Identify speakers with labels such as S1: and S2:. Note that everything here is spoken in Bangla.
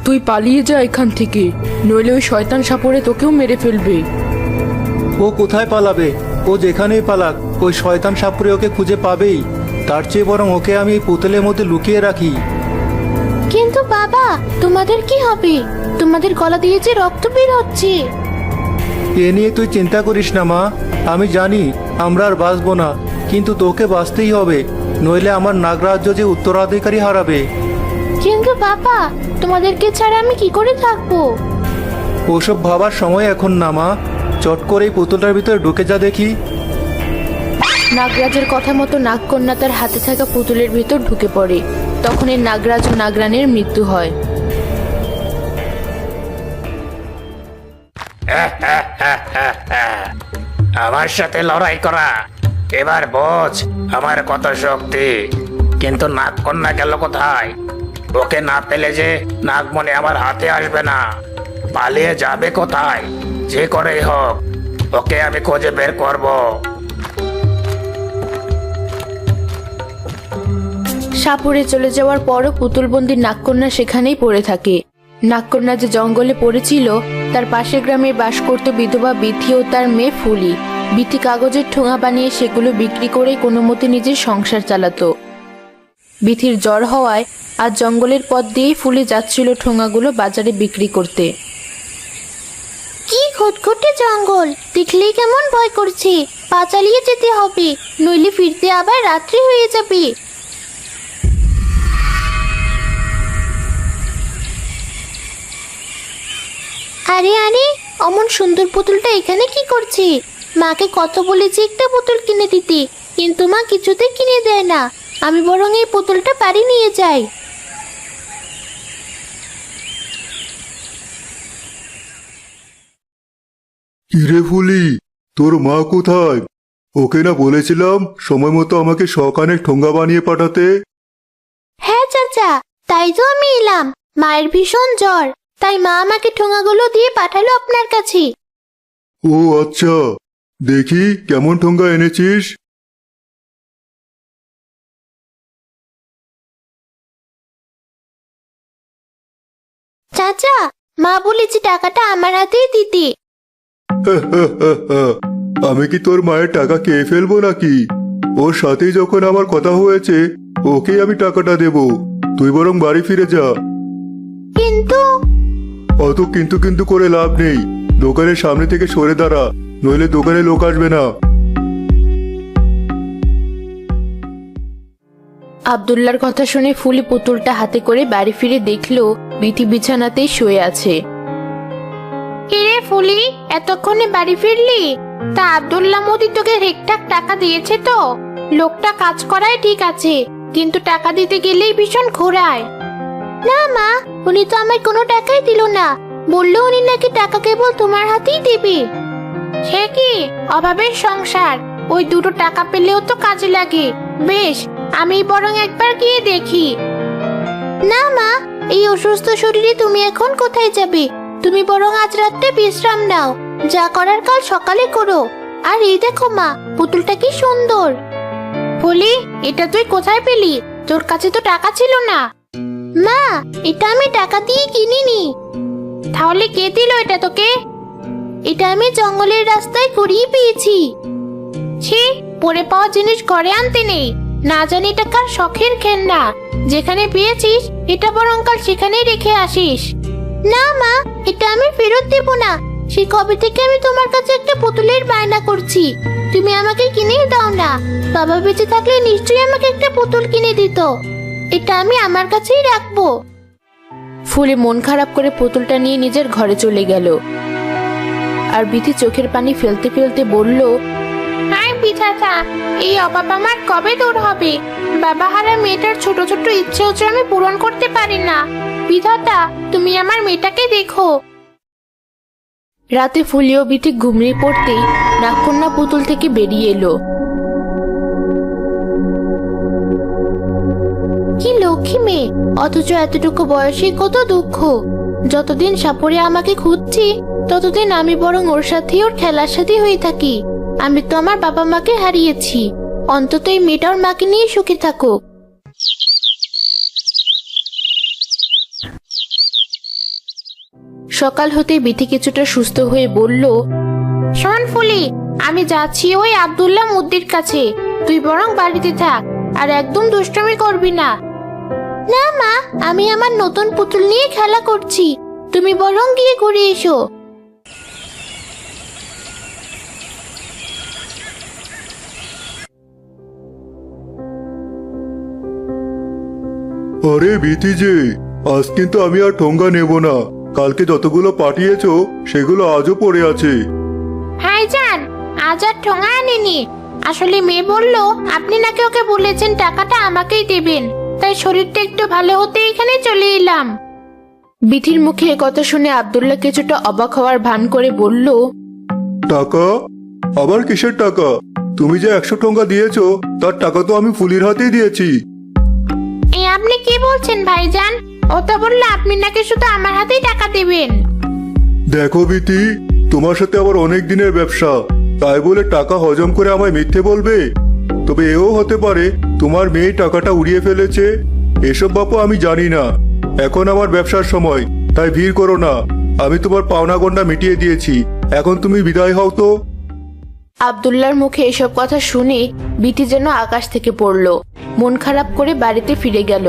S1: তুই পালিয়ে যা এখান থেকে, নইলে ওই শয়তান সাপুড়ে তোকেও মেরে ফেলবে।
S2: ও কোথায় পালাবে? ও যেখানেই পালাক, ওই শয়তান সাপুড়ে ওকে খুঁজে পাবেই। তার চেয়ে বরং ওকে আমি এই পুতুলের মধ্যে লুকিয়ে রাখি।
S3: কিন্তু বাবা, তোমাদের কি হবে? তোমাদের গলা দিয়ে যে রক্ত বের হচ্ছে।
S2: এ নিয়ে তুই চিন্তা করিস না মা, আমি জানি আমরা আর বাঁচবো না, কিন্তু তোকে বাঁচতেই হবে, নইলে আমার নাগরাজ্য যে উত্তরাধিকারী হারাবে।
S3: কিন্তু বাবা, তোমাদেরকে ছাড়া আমি কি করে থাকবো?
S2: ওসব ভাবার সময় এখন না মা, চট করে এই পুতুলটার ভিতরে ঢুকে যা দেখি।
S1: নাগরাজের কথা মতো নাগকন্যা তার হাতে থাকা পুতুলের ভিতর ঢুকে পড়ে। তখন এই নাগরাজ ও নাগরানীর মৃত্যু হয়।
S4: আমার সাথে লড়াই করা, এবার বোঝ আমার কত শক্তি। কিন্তু নাগকন্যা গেল কোথায়? ওকে না পেলে যে নাগমণি আমার হাতে আসবে না। পালিয়ে যাবে কোথায়? যে করেই হোক ওকে আমি খুঁজে বের করব।
S1: সাপুড়ে চলে যাওয়ার পরও পুতুলবন্দির নাগকন্যা সেখানেই পড়ে থাকে। নাগকন্যা যে জঙ্গলে পড়েছিল, তার পাশের গ্রামে বাস করত বিধবা বিথি ও তার মেয়ে ফুলি। বিথি কাগজের ঠোঙা বানিয়ে সেগুলো বিক্রি করে কোনো মতে নিজের সংসার চালাতো। বিথির জ্বর হওয়ায় আজ জঙ্গলের পথ দিয়েই ফুলি যাচ্ছিল ঠোঙাগুলো বাজারে বিক্রি করতে।
S3: কি ঘুটঘুটে জঙ্গল, দেখলেই কেমন ভয় করছে। পা চালিয়ে যেতে হবে, নইলে ফিরতে আবার রাত্রি হয়ে যাবে। আরে আরে, অমন সুন্দর পুতুলটা এখানে কি করছে? মাকে কত বলেছি একটা পুতুল কিনে দিতে, কিন্তু মা কিছুতে কিনে দেয় না। আমি বরং এই পুতুলটা বাড়ি নিয়ে যাই।
S5: কিরে ফুলি, তোর মা কোথায়? ওকে না বলেছিলাম সময় মতো আমাকে শখানেক ঠোঙ্গা বানিয়ে পাঠাতে।
S3: হ্যাঁ চাচা, তাই তো আমি এলাম। মায়ের ভীষণ জ্বর, তাই মা আমাকে ঠোঙাগুলো দিয়ে পাঠালো আপনার কাছে।
S5: ও আচ্ছা, দেখি কেমন ঠোঙ্গা এনেছিস।
S3: চাচা, মা বলেছে টাকাটা আমার হাতেই দিতে।
S5: আমি কি তোর মায়ের টাকা খেয়ে ফেলবো নাকি? ওর সাথেই যখন আমার কথা হয়েছে, ওকেই আমি টাকাটা দেব। তুই বরং বাড়ি ফিরে যা।
S3: কিন্তু
S5: অত কিন্তু কিন্তু করে লাভ নেই। দোকানের সামনে থেকে সরে দাঁড়া, নইলে দোকানে লোক আসবে না।
S1: আব্দুল্লাহর কথা শুনে ফুলি পুতুলটা হাতে করে বাড়ি ফিরে দেখলো বিথি বিছানাতেই শুয়ে আছে।
S3: কিরে ফুলি, এতক্ষণে বাড়ি ফিরলি? তা আব্দুল্লাহ মোদি তোকে ঠিকঠাক টাকা দিয়েছে তো? লোকটা কাজ করায় ঠিক আছে, কিন্তু টাকা দিতে গেলেই ভীষণ ঘোরায়। না মা, উনি তো আমায় কোনো টাকাই দিল না। বললো উনি নাকি টাকা কেবল তোমার হাতেই দেবে। সে কি অভাবের সংসার, ওই দুটো টাকা পেলেও তো কাজে লাগে। বেশ, আমি বরং একবার গিয়ে দেখি। না মা, এই অসুস্থ শরীরে তুমি এখন কোথায় যাবে? তুমি বরং আজ রাতে বিশ্রাম নাও, যা করার কাল সকালে করো। আর এই দেখো মা, পুতুলটা কি সুন্দর। বলি, এটা তুই কোথায় পেলি? তোর কাছে তো টাকা ছিল না। মা, এটা আমি টাকা দিয়ে কিনিনি। তাহলে কে দিল এটা তোকে? এটা আমি জঙ্গলের রাস্তায় কুড়িয়ে পেয়েছি। ছি, পরে পাওয়া জিনিস ঘরে আনতে নেই। না জানি এটা কার শখের খেলনা। যেখানে পেয়েছিস এটা বরং কাল সেখানেই রেখে আসিস। না মা, এটা আমি ফেরত দেব না। সে কবে থেকে আমি তোমার কাছে একটা পুতুলের বায়না করছি, তুমি আমাকে কিনে দাও না। বাবা বেঁচে থাকলে নিশ্চয়ই আমাকে একটা পুতুল কিনে দিত। এটা আমি আমার কাছেই রাখবো।
S1: ফুলি মন খারাপ করে পুতুলটা নিয়ে নিজের ঘরে চলে গেল। আর বিথি চোখের পানি ফেলতে ফেলতে বলল,
S3: হাই বিধাতা, এই অভাব আমার কবে দূর হবে? বাবা হারা মেয়েটার ছোট ছোট ইচ্ছেও যে আমি পূরণ করতে পারি না। বিধাতা, তুমি আমার মেয়েটাকে দেখো।
S1: রাতে ফুলি ও বিথি ঘুমিয়ে পড়তেই নাগকন্যা পুতুল থেকে বেরিয়ে এলো।
S3: কি লক্ষ্মী মেয়ে, অথচ এতটুকু বয়সে কত দুঃখ। যতদিন সাপুরে আমাকে খুঁজছি, ততদিন আমি বরং ওর সাথে ওর খেলার সাথে হয়ে থাকি। আমি তো আমার বাবা মাকে হারিয়েছি, অন্তত এই মেয়েটা ওর মাকে নিয়ে সুখে থাকুক।
S1: সকাল হতেই বিথি কিছুটা সুস্থ হয়ে বলল,
S3: শোন ফুলি, আমি যাচ্ছি ওই আব্দুল্লাহ মুদ্দির কাছে। তুই বরং বাড়িতে থাক আর একদম দুষ্টুমি করবি না। না মা, আমি আমার নতুন পুতুল নিয়ে খেলা করছি, তুমি বরং গিয়ে ঘুরে এসো।
S5: আরে বিথি যে, আজ কিন্তু আমি আর ঠোঙ্গা নেব না। কালকে যতগুলো পাঠিয়েছো সেগুলো আজও পড়ে আছে।
S3: ভাইজান, আজ আর ঠোঙা আনিনি। আসলে মেয়ে বলল আপনি নাকি ওকে বলেছেন টাকাটা আমাকেই দেবেন, তাই শরীরটা একটু ভালো হতে এখানে চলে এলাম।
S1: বিথির মুখে কথা শুনে আব্দুল্লাহ কিছুটা অবাক হওয়ার ভান করে বলল,
S5: টাকা? আবার কিসের টাকা? তুমি যে 100 ঠোঙ্গা দিয়েছো তার টাকা তো আমি ফুলির হাতেই দিয়েছি।
S3: এ আপনি কি বলছেন ভাইজান? ও তো বলল আপনি নাকি শুধু আমার হাতেই টাকা দেবেন।
S5: দেখো বিথি, তোমার সাথে আবার অনেক দিনের ব্যবসা, তাই বলে টাকা হজম করে আমায় মিথ্যে বলবে? তবে এও হতে পারে তোমার মেয়ে টাকাটা উড়িয়ে ফেলেছে। এসব বাপু আমি জানি না। এখন আমার ব্যবসার সময়, তাই ভিড় করো না। আমি তোমার পাওনা গন্ডা মিটিয়ে দিয়েছি, এখন তুমি বিদায় হও তো।
S1: আব্দুল্লাহর মুখে এসব কথা শুনে বিথি যেন আকাশ থেকে পড়ল। মন খারাপ করে বাড়িতে ফিরে গেল।